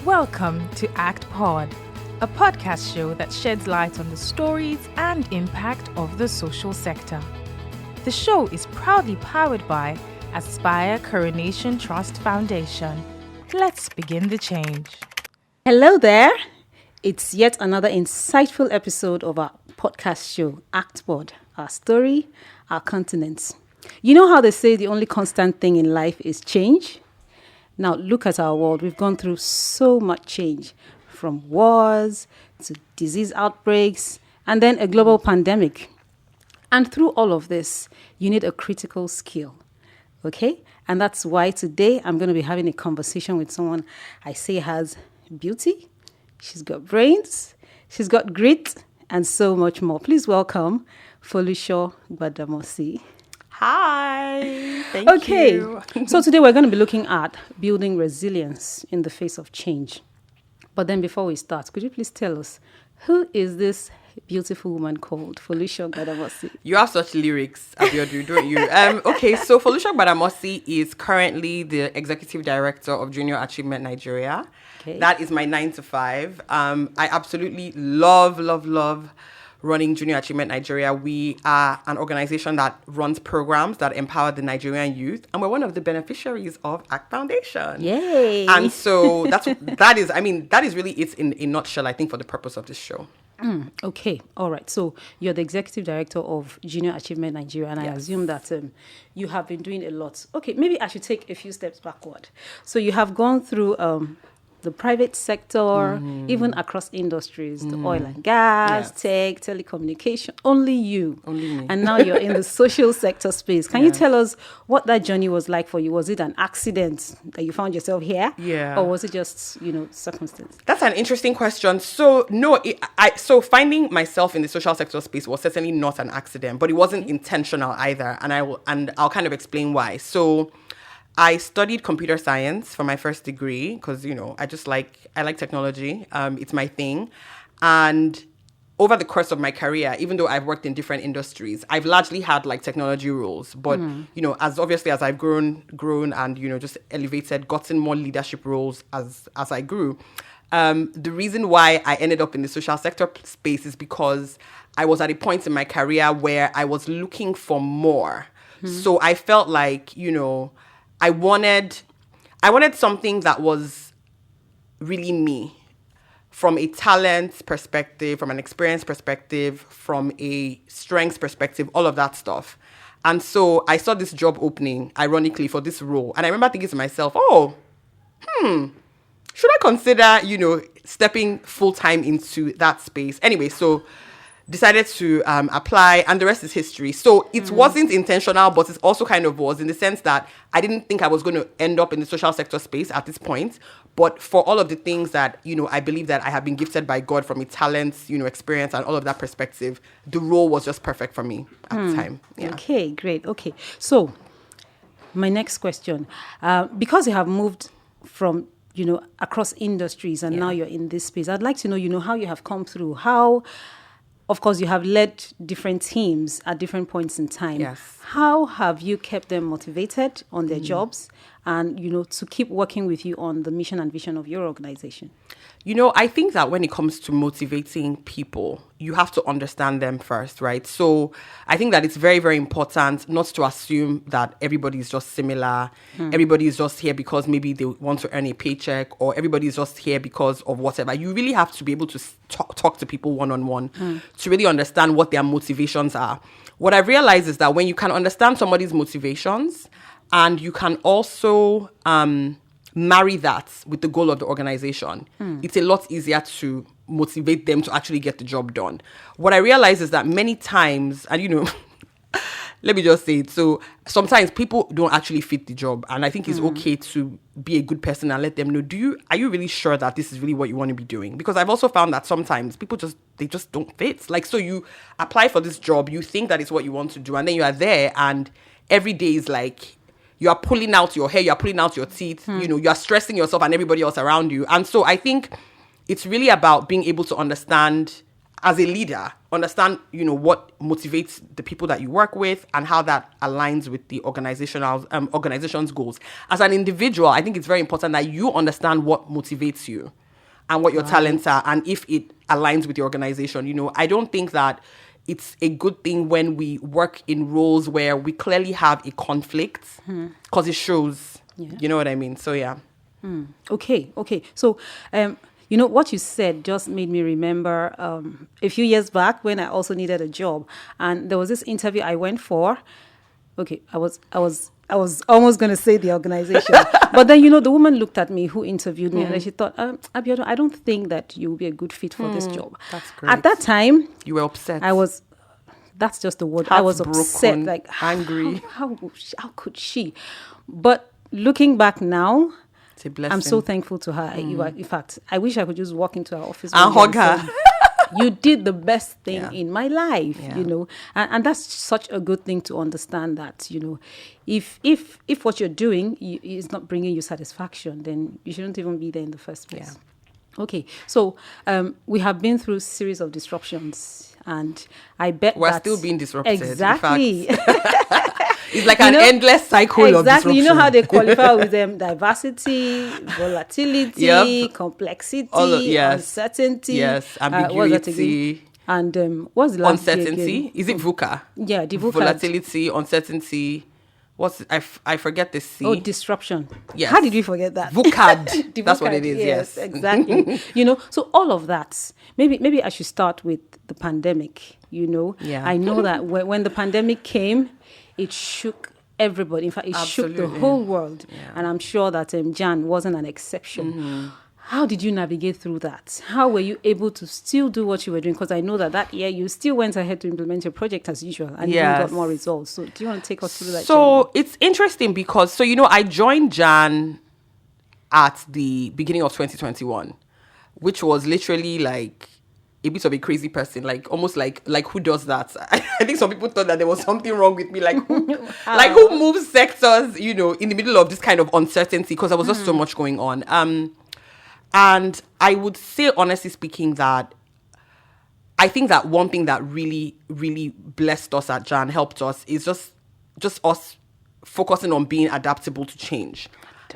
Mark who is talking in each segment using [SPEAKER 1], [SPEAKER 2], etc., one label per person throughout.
[SPEAKER 1] Welcome to ACTPod, a podcast show that sheds light on the stories and impact of the social sector. The show is proudly powered by Aspire Coronation Trust Foundation. Let's begin the change.
[SPEAKER 2] Hello there. It's yet another insightful episode of our podcast show, ACTPod, our story, our continents. You know how they say the only constant thing in life is change? Now, look at our world. We've gone through so much change, from wars to disease outbreaks, and then a global pandemic. And through all of this, you need a critical skill, okay? And that's why today I'm going to be having a conversation with someone I say has beauty, she's got brains, she's got grit, and so much more. Please welcome Foluso Gbadamosi.
[SPEAKER 3] Hi, thank you.
[SPEAKER 2] Okay, so today we're going to be looking at building resilience in the face of change. But then before we start, could you please tell us, who is this beautiful woman called Foluso Gbadamosi?
[SPEAKER 3] You have such lyrics, Abiodun, don't you? Okay, so Foluso Gbadamosi is currently the Executive Director of Junior Achievement Nigeria.
[SPEAKER 2] Okay.
[SPEAKER 3] That is my 9 to 5. I absolutely love running Junior Achievement Nigeria. We are an organization that runs programs that empower the Nigerian youth, and we're one of the beneficiaries of ACT Foundation.
[SPEAKER 2] Yay!
[SPEAKER 3] And so that is really it in a nutshell, I think, for the purpose of this show.
[SPEAKER 2] Okay, all right. So you're the Executive Director of Junior Achievement Nigeria, and I assume that you have been doing a lot. Okay, maybe I should take a few steps backward. So you have gone through the private sector, even across industries, the oil and gas, tech, telecommunication, only you.
[SPEAKER 3] Only me.
[SPEAKER 2] And now you're in the social sector space. Can you tell us what that journey was like for you? Was it an accident that you found yourself here?
[SPEAKER 3] Yeah.
[SPEAKER 2] Or was it just, circumstance?
[SPEAKER 3] That's an interesting question. So, no, so finding myself in the social sector space was certainly not an accident, but it wasn't intentional either. And I'll kind of explain why. So, I studied computer science for my first degree because, I like technology. It's my thing. And over the course of my career, even though I've worked in different industries, I've largely had technology roles. But, as I've grown and, just elevated, gotten more leadership roles as I grew. The reason why I ended up in the social sector space is because I was at a point in my career where I was looking for more. So I felt like, I wanted something that was really me, from a talent perspective, from an experience perspective, from a strengths perspective, all of that stuff. And so I saw this job opening, ironically, for this role. And I remember thinking to myself, should I consider, stepping full-time into that space? Anyway, so decided to apply, and the rest is history. So it wasn't intentional, but it also kind of was, in the sense that I didn't think I was going to end up in the social sector space at this point. But for all of the things that, I believe that I have been gifted by God from a talent, experience and all of that perspective, the role was just perfect for me at the time. Yeah.
[SPEAKER 2] Okay, great. Okay. So my next question, because you have moved from, across industries and now you're in this space, I'd like to know, how you have come through, how... Of course, you have led different teams at different points in time.
[SPEAKER 3] Yes.
[SPEAKER 2] How have you kept them motivated on their jobs and, to keep working with you on the mission and vision of your organization?
[SPEAKER 3] I think that when it comes to motivating people, you have to understand them first, right? So I think that it's very, very important not to assume that everybody is just similar. Everybody is just here because maybe they want to earn a paycheck, or everybody is just here because of whatever. You really have to be able to talk to people one-on-one to really understand what their motivations are. What I've realized is that when you can understand somebody's motivations and you can also... marry that with the goal of the organization, it's a lot easier to motivate them to actually get the job done. What I realize is that many times, and let me just say it, so sometimes people don't actually fit the job, and I think it's okay to be a good person and let them know, are you really sure that this is really what you want to be doing? Because I've also found that sometimes people just don't fit. So you apply for this job, you think that it's what you want to do, and then you are there, and every day is like, you are pulling out your hair, you are pulling out your teeth, you are stressing yourself and everybody else around you. And so I think it's really about being able to understand as a leader, understand, what motivates the people that you work with and how that aligns with the organization's goals. As an individual, I think it's very important that you understand what motivates you and what your talents are, and if it aligns with the organization. I don't think that it's a good thing when we work in roles where we clearly have a conflict, because it shows. Yeah. You know what I mean? So, yeah.
[SPEAKER 2] Okay. So, what you said just made me remember a few years back when I also needed a job, and there was this interview I went for. Okay, I was almost going to say the organization, but then the woman looked at me who interviewed me, and she thought, Abiodun, I don't think that you will be a good fit for this job.
[SPEAKER 3] That's great.
[SPEAKER 2] At that time,
[SPEAKER 3] you were upset.
[SPEAKER 2] That's just the word. I was upset, like
[SPEAKER 3] angry.
[SPEAKER 2] How could she? But looking back now,
[SPEAKER 3] it's a blessing.
[SPEAKER 2] I'm so thankful to her. In fact, I wish I could just walk into her office
[SPEAKER 3] and hug her.
[SPEAKER 2] You did the best thing in my life, and that's such a good thing to understand that, if what you're doing is not bringing you satisfaction, then you shouldn't even be there in the first place. Yeah. Okay, so we have been through a series of disruptions, and I bet
[SPEAKER 3] we're still being disrupted.
[SPEAKER 2] Exactly.
[SPEAKER 3] It's like an endless cycle of disruption.
[SPEAKER 2] You know how they qualify with diversity, volatility, complexity, uncertainty.
[SPEAKER 3] Yes, ambiguity.
[SPEAKER 2] And what's the last
[SPEAKER 3] uncertainty? Is it VUCA?
[SPEAKER 2] Yeah, the VUCA.
[SPEAKER 3] Volatility, uncertainty. I forget the C.
[SPEAKER 2] Oh, disruption.
[SPEAKER 3] Yes.
[SPEAKER 2] How did we forget that?
[SPEAKER 3] VUCAD. That's what it is. Yes,
[SPEAKER 2] exactly. So all of that. Maybe I should start with the pandemic.
[SPEAKER 3] Yeah.
[SPEAKER 2] I know that when the pandemic came, it shook everybody. In fact, it shook the whole world. Yeah. And I'm sure that Jan wasn't an exception. Mm-hmm. How did you navigate through that? How were you able to still do what you were doing? Because I know that year you still went ahead to implement your project as usual and you got more results. So do you want to take us through that?
[SPEAKER 3] So it's interesting because, I joined Jan at the beginning of 2021, which was literally like a bit of a crazy person, like almost like who does that? I think some people thought that there was something wrong with me, like who moves sectors, in the middle of this kind of uncertainty, because there was just so much going on. And I would say, honestly speaking, that I think that one thing that really, really blessed us at Jan, helped us, is just us focusing on being adaptable to change,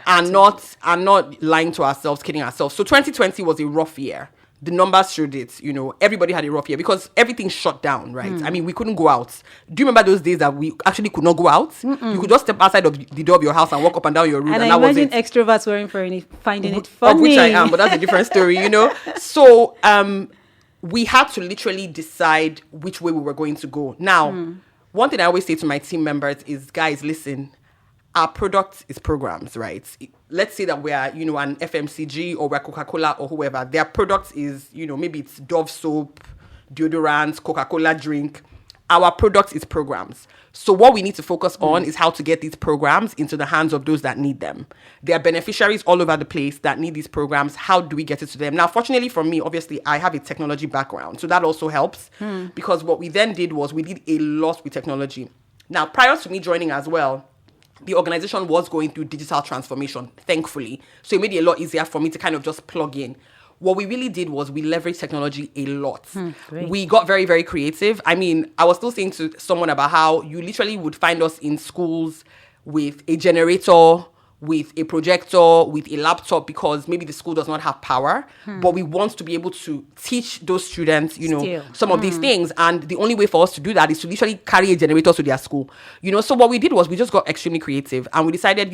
[SPEAKER 3] and not lying to ourselves, kidding ourselves. So 2020 was a rough year. The numbers showed it, everybody had a rough year because everything shut down, right? I mean, we couldn't go out. Do you remember those days that we actually could not go out? Mm-mm. You could just step outside of the door of your house and walk up and down your road, and that was it.
[SPEAKER 2] And I imagine extroverts weren't finding it funny.
[SPEAKER 3] Of which I am, but that's a different story, So we had to literally decide which way we were going to go. Now, one thing I always say to my team members is, guys, listen, our product is programs, right? Let's say that we're, an FMCG or we're Coca-Cola or whoever. Their product is, maybe it's Dove soap, deodorant, Coca-Cola drink. Our product is programs. So what we need to focus on is how to get these programs into the hands of those that need them. There are beneficiaries all over the place that need these programs. How do we get it to them? Now, fortunately for me, obviously, I have a technology background. So that also helps because what we then did was we did a lot with technology. Now, prior to me joining as well, the organization was going through digital transformation, thankfully. So it made it a lot easier for me to kind of just plug in. What we really did was we leveraged technology a lot. We got very, very creative. I mean, I was still saying to someone about how you literally would find us in schools with a generator, with a projector, with a laptop, because maybe the school does not have power. But we want to be able to teach those students, some of these things. And the only way for us to do that is to literally carry a generator to their school. So what we did was we just got extremely creative, and we decided,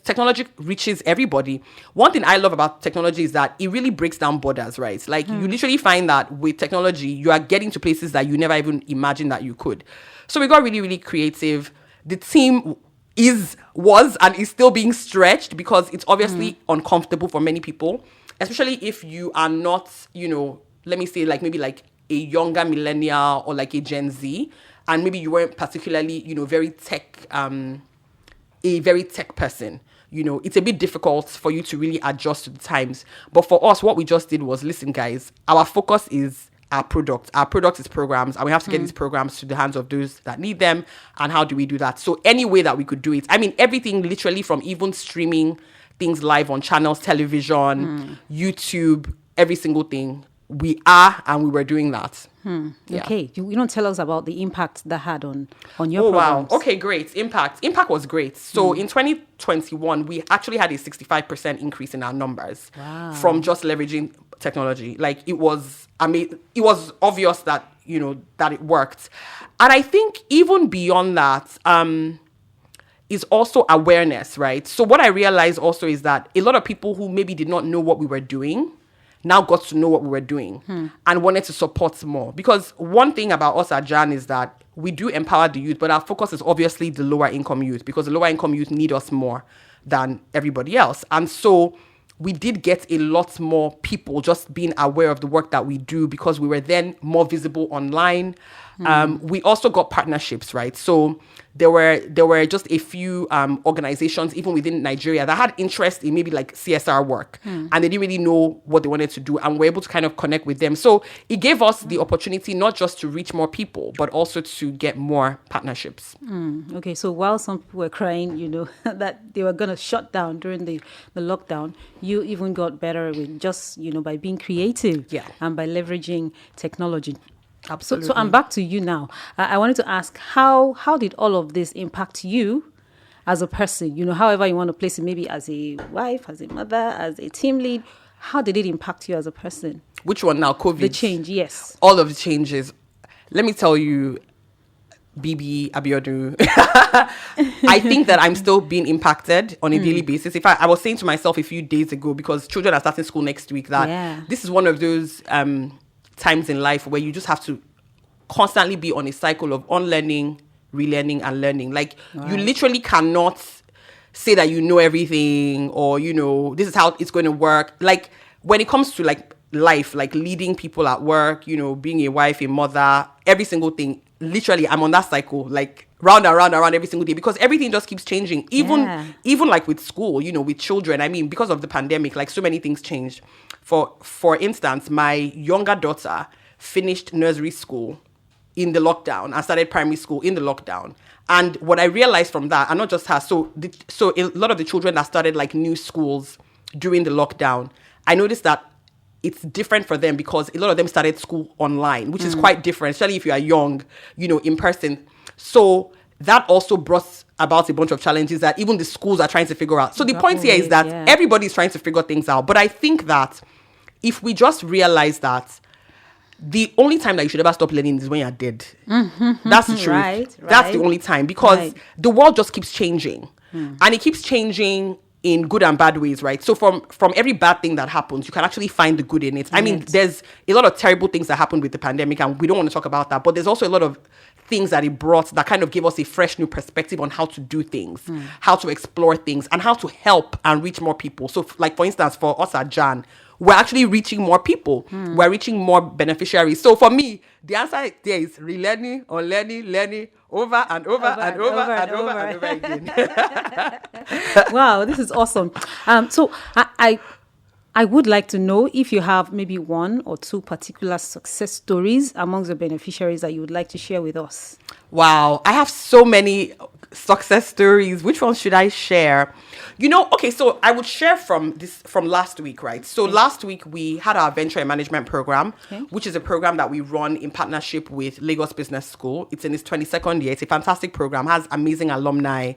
[SPEAKER 3] technology reaches everybody. One thing I love about technology is that it really breaks down borders, right? Like you literally find that with technology, you are getting to places that you never even imagined that you could. So we got really, really creative. The team was and is still being stretched because it's obviously uncomfortable for many people, especially if you are not, let me say maybe a younger millennial or like a Gen Z, and maybe you weren't particularly, very tech, a very tech person. It's a bit difficult for you to really adjust to the times. But for us, what we just did was, listen, guys, our focus is our product. Our product is programs, and we have to get these programs to the hands of those that need them. And how do we do that? So any way that we could do it. I mean, everything literally from even streaming things live on channels, television, YouTube, every single thing. we are and we were doing that. Yeah.
[SPEAKER 2] Okay, you don't tell us about the impact that had on your
[SPEAKER 3] Oh,
[SPEAKER 2] programs.
[SPEAKER 3] wow. Okay, great. Impact was great. So in 2021, we actually had a 65% increase in our numbers from just leveraging technology. Like it was, it was obvious that, that it worked. And I think even beyond that, is also awareness, right? So what I realized also is that a lot of people who maybe did not know what we were doing now got to know what we were doing and wanted to support more. Because one thing about us at Jan is that we do empower the youth, but our focus is obviously the lower income youth, because the lower income youth need us more than everybody else. And so we did get a lot more people just being aware of the work that we do, because we were then more visible online. We also got partnerships, right? So there were just a few organizations, even within Nigeria, that had interest in maybe like CSR work, and they didn't really know what they wanted to do, and we're able to kind of connect with them. So it gave us the opportunity not just to reach more people, but also to get more partnerships.
[SPEAKER 2] Okay, so while some people were crying, that they were going to shut down during the lockdown, you even got better with just, by being creative and by leveraging technology.
[SPEAKER 3] Absolutely.
[SPEAKER 2] So I'm back to you now. I wanted to ask, how did all of this impact you as a person? However you want to place it, maybe as a wife, as a mother, as a team lead. How did it impact you as a person?
[SPEAKER 3] Which one now? COVID?
[SPEAKER 2] The change, yes.
[SPEAKER 3] All of the changes. Let me tell you, Bibi Abiodun, I think that I'm still being impacted on a daily basis. In fact, I was saying to myself a few days ago, because children are starting school next week, that this is one of those times in life where you just have to constantly be on a cycle of unlearning, relearning, and learning. Like you literally cannot say that you know everything, or this is how it's going to work. Like when it comes to like life, like leading people at work, being a wife, a mother, every single thing, literally I'm on that cycle, like round and round and round every single day, because everything just keeps changing. Even like with school, with children, I mean, because of the pandemic, like so many things changed. For instance, my younger daughter finished nursery school in the lockdown and started primary school in the lockdown. And what I realized from that, and not just her, so a lot of the children that started like new schools during the lockdown, I noticed that it's different for them, because a lot of them started school online, which is quite different, especially if you are young, in person. So that also brought about a bunch of challenges that even the schools are trying to figure out. So the point here is that everybody's trying to figure things out. But I think that if we just realize that the only time that you should ever stop learning is when you're dead. That's the truth.
[SPEAKER 2] Right.
[SPEAKER 3] That's the only time, because the world just keeps changing. And it keeps changing in good and bad ways, right? So from every bad thing that happens, you can actually find the good in it. I mean, there's a lot of terrible things that happened with the pandemic, and we don't want to talk about that. But there's also a lot of things that it brought that kind of gave us a fresh new perspective on how to do things, how to explore things, and how to help and reach more people. So like, for instance, for us at Jan, we're actually reaching more people. We're reaching more beneficiaries. So for me, the answer there is relearning, unlearning, learning over and over and over and over and over again.
[SPEAKER 2] Wow, this is awesome. So I would like to know if you have maybe one or two particular success stories amongst the beneficiaries that you would like to share with us.
[SPEAKER 3] Wow, I have so many success stories. Which one should I share? Okay, so I would share from last week, right? So last week we had our venture and management program, which is a program that we run in partnership with Lagos Business School. It's in its 22nd year. It's a fantastic program, has amazing alumni,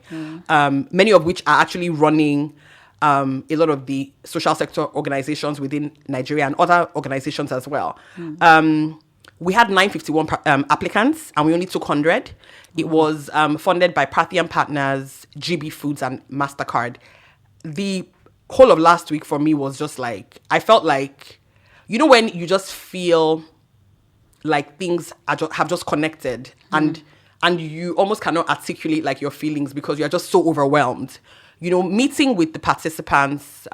[SPEAKER 3] many of which are actually running a lot of the social sector organizations within Nigeria and other organizations as well. We had 951 applicants, and we only took 100. It was funded by Parthian Partners, GB Foods, and MasterCard. The whole of last week for me was just like, I felt like, when you just feel like things have just connected, and you almost cannot articulate like your feelings because you're just so overwhelmed. Meeting with the participants,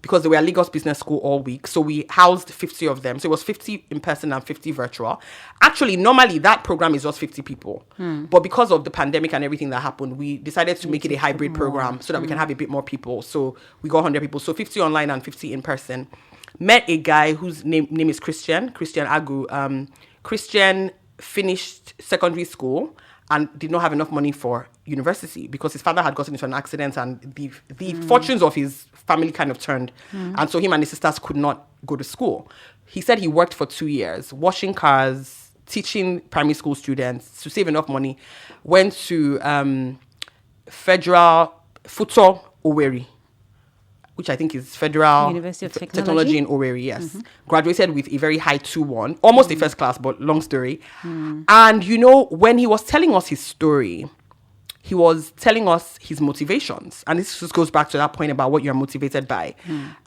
[SPEAKER 3] because they were at Lagos Business School all week. So we housed 50 of them. So it was 50 in person and 50 virtual. Actually, normally that program is just 50 people. But because of the pandemic and everything that happened, we decided to make it a hybrid program so that we can have a bit more people. So we got 100 people. So 50 online and 50 in person. Met a guy whose name is Christian Agu. Christian finished secondary school and did not have enough money for university because his father had gotten into an accident and the fortunes of his family kind of turned. And so him and his sisters could not go to school. He said he worked for 2 years, washing cars, teaching primary school students to save enough money, went to Federal Futo Owerri, which I think is Federal
[SPEAKER 2] University of
[SPEAKER 3] Technology in Owerri, yes. Graduated with a very high 2-1, almost a first class, but long story. And, you know, when he was telling us his story, he was telling us his motivations. And this just goes back to that point about what you're motivated by.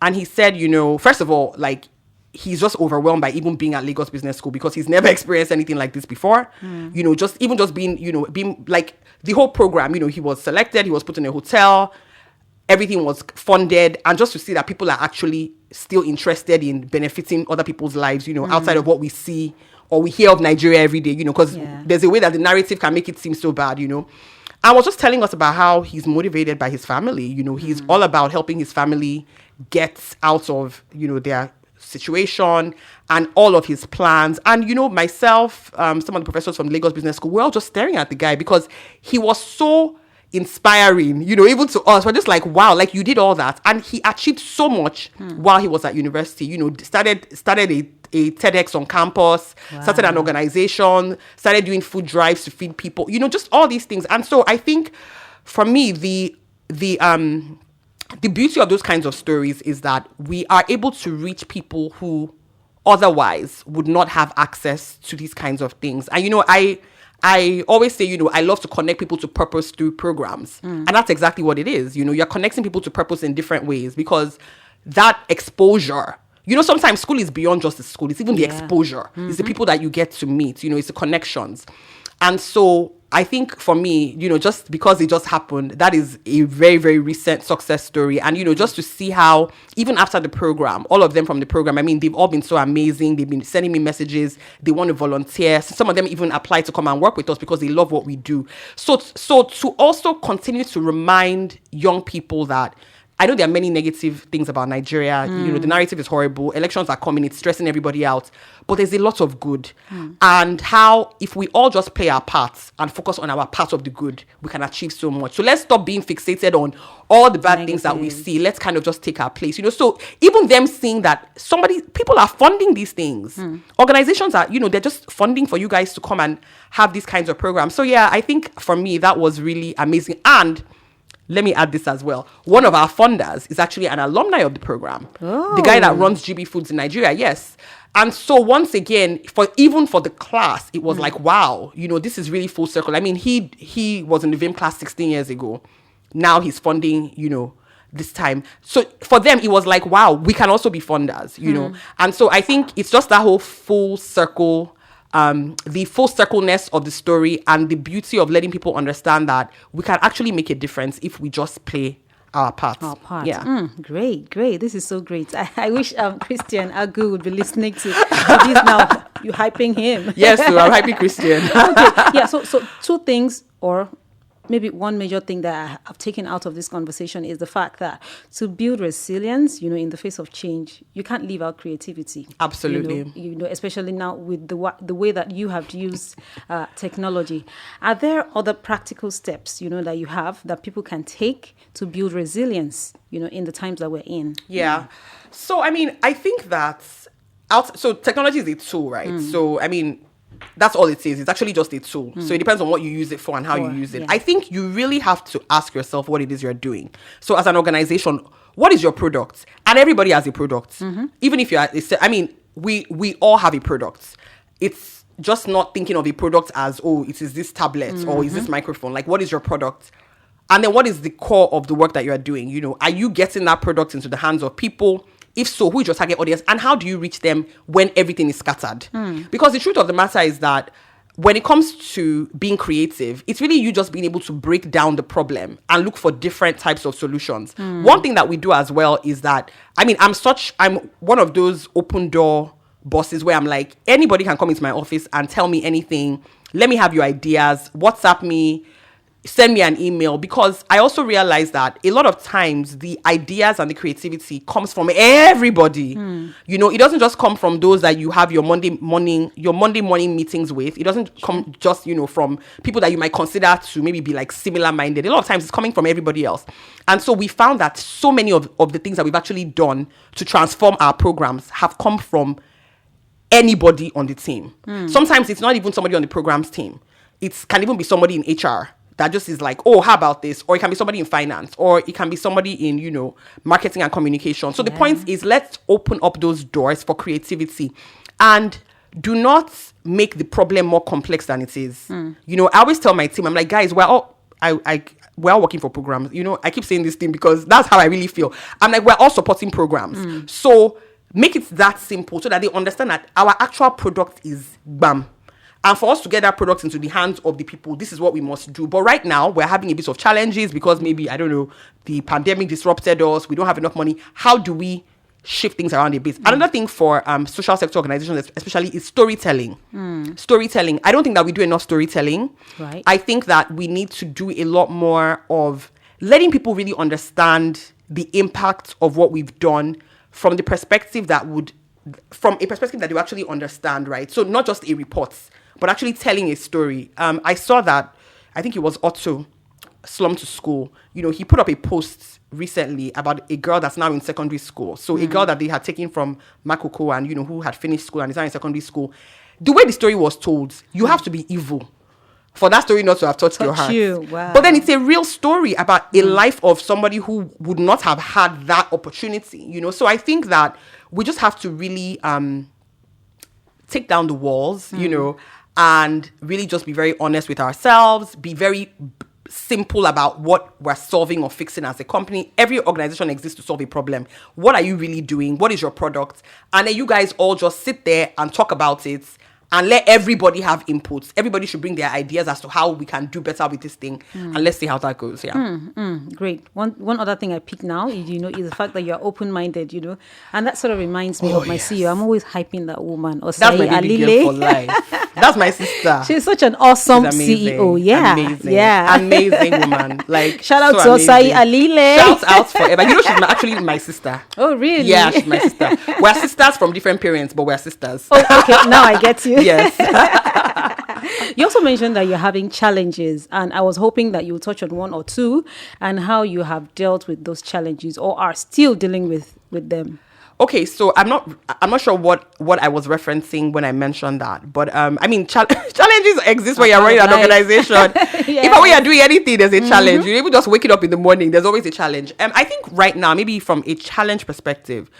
[SPEAKER 3] And he said, you know, first of all, like, he's just overwhelmed by even being at Lagos Business School because he's never experienced anything like this before. You know, just being, you know, being like the whole program, you know, he was selected, he was put in a hotel, everything was funded. And just to see that people are actually still interested in benefiting other people's lives, you know, outside of what we see or we hear of Nigeria every day, you know, because there's a way that the narrative can make it seem so bad, you know. I was just telling us about how he's motivated by his family. You know, he's all about helping his family get out of, you know, their situation and all of his plans. And, you know, myself, some of the professors from Lagos Business School, we're all just staring at the guy because he was so inspiring, you know, even to us. We're just like, wow, like you did all that. And he achieved so much while he was at university, you know, started a TEDx on campus, started an organization, started doing food drives to feed people, you know, just all these things. And so I think for me, the beauty of those kinds of stories is that we are able to reach people who otherwise would not have access to these kinds of things. And, you know, I always say, you know, I love to connect people to purpose through programs. And that's exactly what it is. You know, you're connecting people to purpose in different ways because that exposure, you know, sometimes school is beyond just the school. It's even the exposure. It's the people that you get to meet, you know, it's the connections. And so I think for me, you know, just because it just happened, that is a very, very recent success story. And, you know, just to see how, even after the program, all of them from the program, I mean, they've all been so amazing. They've been sending me messages. They want to volunteer. Some of them even apply to come and work with us because they love what we do. So to also continue to remind young people that, I know there are many negative things about Nigeria. You know, the narrative is horrible. Elections are coming. It's stressing everybody out. But there's a lot of good. And how, if we all just play our parts and focus on our part of the good, we can achieve so much. So let's stop being fixated on all the bad things that we see. Let's kind of just take our place. You know, so even them seeing that people are funding these things. Organizations are, you know, they're just funding for you guys to come and have these kinds of programs. So yeah, I think for me, that was really amazing. And let me add this as well. One of our funders is actually an alumni of the program. The guy that runs GB Foods in Nigeria, yes. And so once again, for the class, it was like, wow, you know, this is really full circle. I mean, he was in the VIM class 16 years ago. Now he's funding, you know, this time. So for them, it was like, wow, we can also be funders, you know. And so I think it's just that whole full circle, the full circleness of the story and the beauty of letting people understand that we can actually make a difference if we just play our part. Yeah.
[SPEAKER 2] Great. This is so great. I wish Christian Agu would be listening to this now. You're hyping him.
[SPEAKER 3] Yes, so I'm hyping Christian.
[SPEAKER 2] Okay. Yeah, so two things, or maybe one major thing that I've taken out of this conversation is the fact that to build resilience, you know, in the face of change, you can't leave out creativity.
[SPEAKER 3] Absolutely.
[SPEAKER 2] You know, especially now with the way that you have used technology. Are there other practical steps, you know, that you have that people can take to build resilience, you know, in the times that we're in?
[SPEAKER 3] Yeah. So, I mean, I think that so technology is a tool, right? So, I mean, that's all it is. It's actually just a tool. So it depends on what you use it for and how you use it. Yeah. I think you really have to ask yourself what it is you're doing. So as an organization, what is your product? And everybody has a product. Even if I mean, we all have a product. It's just not thinking of a product as, oh, it is this tablet or is this microphone. Like, what is your product? And then what is the core of the work that you're doing? You know, are you getting that product into the hands of people? If so, who is your target audience and how do you reach them when everything is scattered? Because the truth of the matter is that when it comes to being creative, it's really you just being able to break down the problem and look for different types of solutions. One thing that we do as well is that, I mean, I'm one of those open door bosses where I'm like, anybody can come into my office and tell me anything. Let me have your ideas. WhatsApp me. send me an email, because I also realize that a lot of times the ideas and the creativity comes from everybody. You know, it doesn't just come from those that you have your Monday morning meetings with. It doesn't come just, you know, from people that you might consider to maybe be like similar minded. A lot of times it's coming from everybody else. And so we found that so many of the things that we've actually done to transform our programs have come from anybody on the team. Sometimes it's not even somebody on the programs team. It can even be somebody in HR that just is like, oh, how about this? Or it can be somebody in finance, or it can be somebody in, you know, marketing and communication. So the point is, let's open up those doors for creativity and do not make the problem more complex than it is. You know, I always tell my team, I'm like, guys, we're all working for programs. You know, I keep saying this thing because that's how I really feel. I'm like, we're all supporting programs. So make it that simple so that they understand that our actual product is BAM. And for us to get that product into the hands of the people, this is what we must do. But right now, we're having a bit of challenges because maybe, I don't know, the pandemic disrupted us. We don't have enough money. How do we shift things around a bit? Another thing for social sector organizations especially is storytelling. Storytelling. I don't think that we do enough storytelling.
[SPEAKER 2] Right.
[SPEAKER 3] I think that we need to do a lot more of letting people really understand the impact of what we've done from a perspective that you actually understand, right? So not just a report, but actually telling a story. I saw that, I think it was Otto, Slum to School. You know, he put up a post recently about a girl that's now in secondary school. So a girl that they had taken from Makoko and, you know, who had finished school and is now in secondary school. The way the story was told, you have to be evil for that story not to have touched your heart.
[SPEAKER 2] Wow.
[SPEAKER 3] But then it's a real story about a life of somebody who would not have had that opportunity, you know. So I think that we just have to really take down the walls, you know, and really just be very honest with ourselves, be very simple about what we're solving or fixing as a company. Every organization exists to solve a problem. What are you really doing? What is your product? And then you guys all just sit there and talk about it and let everybody have inputs. Everybody should bring their ideas as to how we can do better with this thing. And let's see how that goes. Yeah.
[SPEAKER 2] Great. One other thing I pick now is, you know, is the fact that you're open-minded, you know, and that sort of reminds me of my CEO. I'm always hyping that woman,
[SPEAKER 3] That's my baby girl for life. That's my sister.
[SPEAKER 2] She's such an awesome CEO. Yeah.
[SPEAKER 3] Amazing.
[SPEAKER 2] Yeah.
[SPEAKER 3] Amazing woman. Like,
[SPEAKER 2] shout out
[SPEAKER 3] so
[SPEAKER 2] to Osai
[SPEAKER 3] amazing.
[SPEAKER 2] Alile.
[SPEAKER 3] Shout out forever. You know, she's actually my sister.
[SPEAKER 2] Oh, really?
[SPEAKER 3] Yeah, she's my sister. We're sisters from different parents, but we're sisters.
[SPEAKER 2] Oh, okay. Now I get you.
[SPEAKER 3] Yes.
[SPEAKER 2] You also mentioned that you're having challenges, and I was hoping that you'll touch on one or two and how you have dealt with those challenges or are still dealing with them.
[SPEAKER 3] Okay, so I'm not sure what I was referencing when I mentioned that, but I mean challenges exist when you're running an organization. If when you're doing anything, there's a challenge. You're even just waking up in the morning. There's always a challenge. I think right now, maybe from a challenge perspective,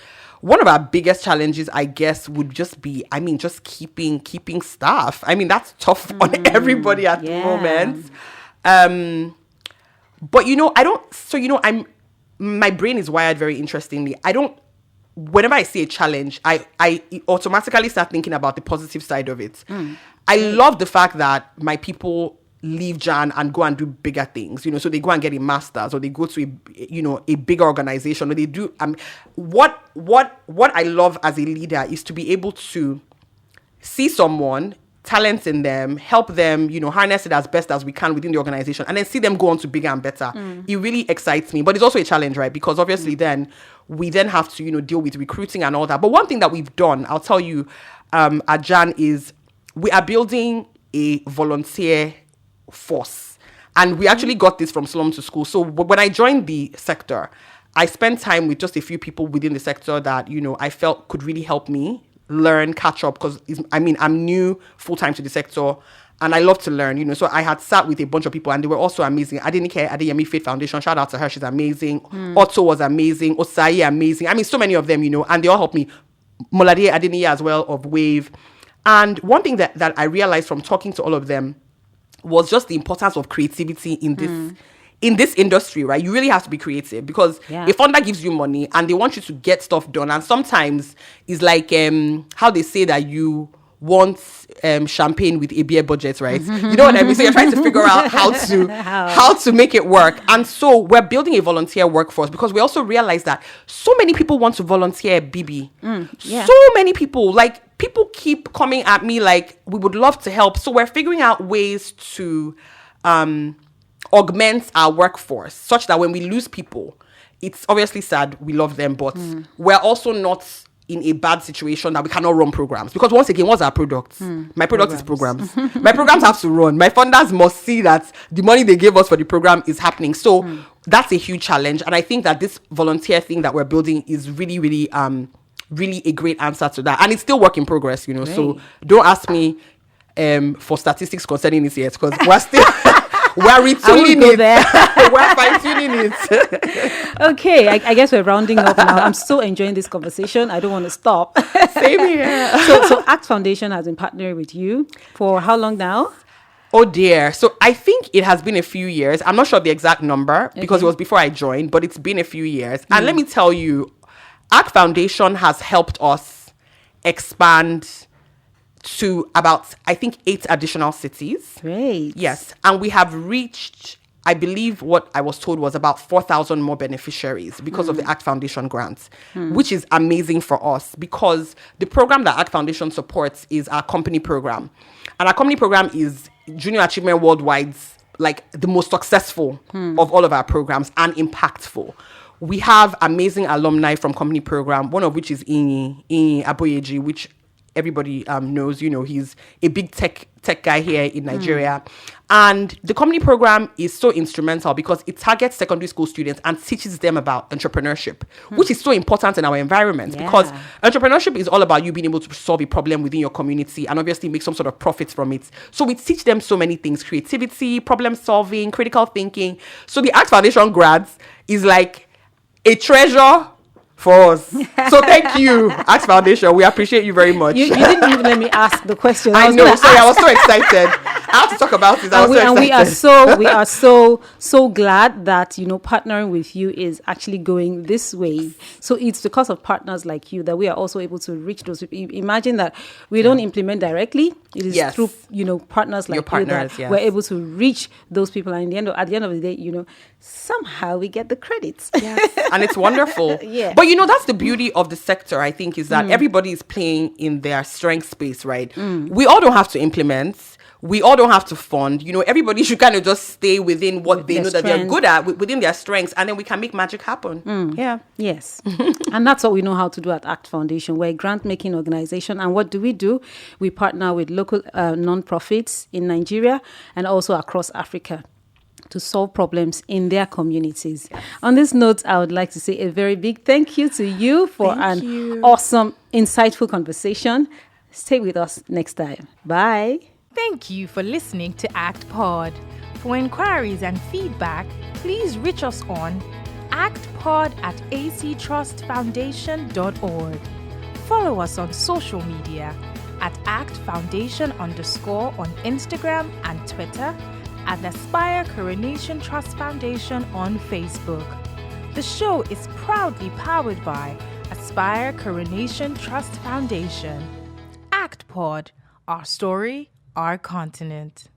[SPEAKER 3] one of our biggest challenges, I guess, would just be, just keeping staff. I mean, that's tough on everybody at the moment. But my brain is wired very interestingly. Whenever I see a challenge, I automatically start thinking about the positive side of it. I love the fact that my people leave Jan and go and do bigger things, so they go and get a master's, or they go to a bigger organization, or they do what I love as a leader is to be able to see someone, talent in them, help them, harness it as best as we can within the organization, and then see them go on to bigger and better. It really excites me, but it's also a challenge, right? Because obviously then we then have to, deal with recruiting and all that. But one thing that we've done, I'll tell you, at Jan, is we are building a volunteer force. And we actually got this from Slum to School. So when I joined the sector, I spent time with just a few people within the sector that, I felt could really help me learn, catch up, because I'm new full-time to the sector and I love to learn, so I had sat with a bunch of people and they were also amazing. Adeyemi Faith Foundation, shout out to her, she's amazing. Otto was amazing. Osai, amazing. So many of them, and they all helped me. Molade Adeniyi as well of Wave. And one thing that I realized from talking to all of them was just the importance of creativity in this industry, right? You really have to be creative, because a funder gives you money and they want you to get stuff done. And sometimes it's like how they say that you want champagne with a beer budget, right? You know what I mean? So you're trying to figure out how to make it work. And so we're building a volunteer workforce, because we also realize that so many people want to volunteer, Bibi. So many people, like, people keep coming at me like, we would love to help. So we're figuring out ways to augment our workforce such that when we lose people, it's obviously sad, we love them, but we're also not in a bad situation that we cannot run programs. Because once again, what's our product? My product is programs. My programs have to run. My funders must see that the money they gave us for the program is happening. So that's a huge challenge. And I think that this volunteer thing that we're building is really, really, really a great answer to that. And it's still work in progress, you know.
[SPEAKER 2] Great.
[SPEAKER 3] So don't ask me for statistics concerning this yet, because we're still... We're retooling it. We're fine-tuning it.
[SPEAKER 2] Okay, I guess we're rounding up now. I'm so enjoying this conversation. I don't want to stop.
[SPEAKER 3] Same here.
[SPEAKER 2] So ACT Foundation has been partnering with you for how long now?
[SPEAKER 3] Oh dear. So I think it has been a few years. I'm not sure the exact number because it was before I joined, but it's been a few years. And let me tell you, ACT Foundation has helped us expand to about, I think, 8 additional cities.
[SPEAKER 2] Great.
[SPEAKER 3] Yes. And we have reached, I believe what I was told was about 4,000 more beneficiaries because of the ACT Foundation grants, which is amazing for us because the program that ACT Foundation supports is our company program. And our company program is Junior Achievement Worldwide's, like, the most successful of all of our programs and impactful. We have amazing alumni from company program, one of which is Inyi Aboyeji, which everybody knows, you know, he's a big tech guy here in Nigeria. And the company program is so instrumental because it targets secondary school students and teaches them about entrepreneurship, which is so important in our environment because entrepreneurship is all about you being able to solve a problem within your community and obviously make some sort of profit from it. So we teach them so many things: creativity, problem solving, critical thinking. So the ACT Foundation grads is like a treasure for us. So thank you, ACT Foundation. We appreciate you very much.
[SPEAKER 2] You didn't even let me ask the question.
[SPEAKER 3] I know. Sorry, I was so excited. I have to talk about it.
[SPEAKER 2] And we are so glad that, you know, partnering with you is actually going this way. So it's because of partners like you that we are also able to reach those people. Imagine that we don't implement directly. It is through, you know, partners like you that we're able to reach those people. And at the end of the day, you know, somehow we get the credits.
[SPEAKER 3] Yes. And it's wonderful. But, you know, that's the beauty of the sector, I think, is that everybody is playing in their strength space, right? We all don't have to implement. We all don't have to fund. You know, everybody should kind of just stay within what they know that they're good at, within their strengths, and then we can make magic happen. Yeah.
[SPEAKER 2] Yes. And that's what we know how to do at ACT Foundation. We're a grant-making organization. And what do? We partner with local non-profits in Nigeria and also across Africa to solve problems in their communities. On this note, I would like to say a very big thank you to you for awesome, insightful conversation. Stay with us next time. Bye.
[SPEAKER 1] Thank you for listening to ACTPod. For inquiries and feedback, please reach us on actpod@actrustfoundation.org. Follow us on social media at ACTFoundation_ on Instagram and Twitter, and Aspire Coronation Trust Foundation on Facebook. The show is proudly powered by Aspire Coronation Trust Foundation. ACTPod, our story, our continent.